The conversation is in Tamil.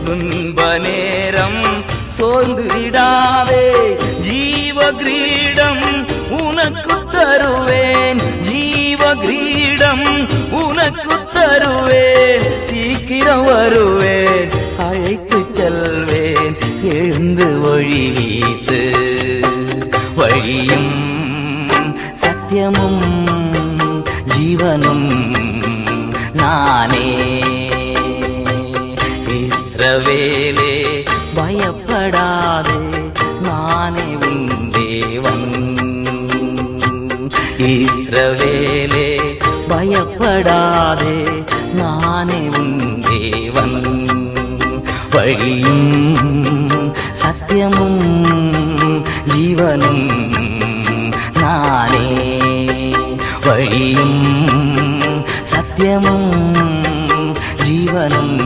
துன்ப நேரம் சோர்ந்து விடாதே, ஜீவ கிரீடம் உனக்கு தருவேன், ஜீவ கிரீடம் உனக்கு தருவேன். சீக்கிரம் வருவேன், அழைத்து செல்வேன், எழுந்து ஒளி வீசு. வழியும் சத்தியமும் ஜீவனும் நானே. இஸ்ரவேலே பயப்படாதே, நானே உன் தேவன். இஸ்ரவேலே பயப்படாதே, நானே உன் தேவன். வழியும் சத்தியமும் ஜீவனும் நானே. வழியும் சத்தியமும் ஜீவனும்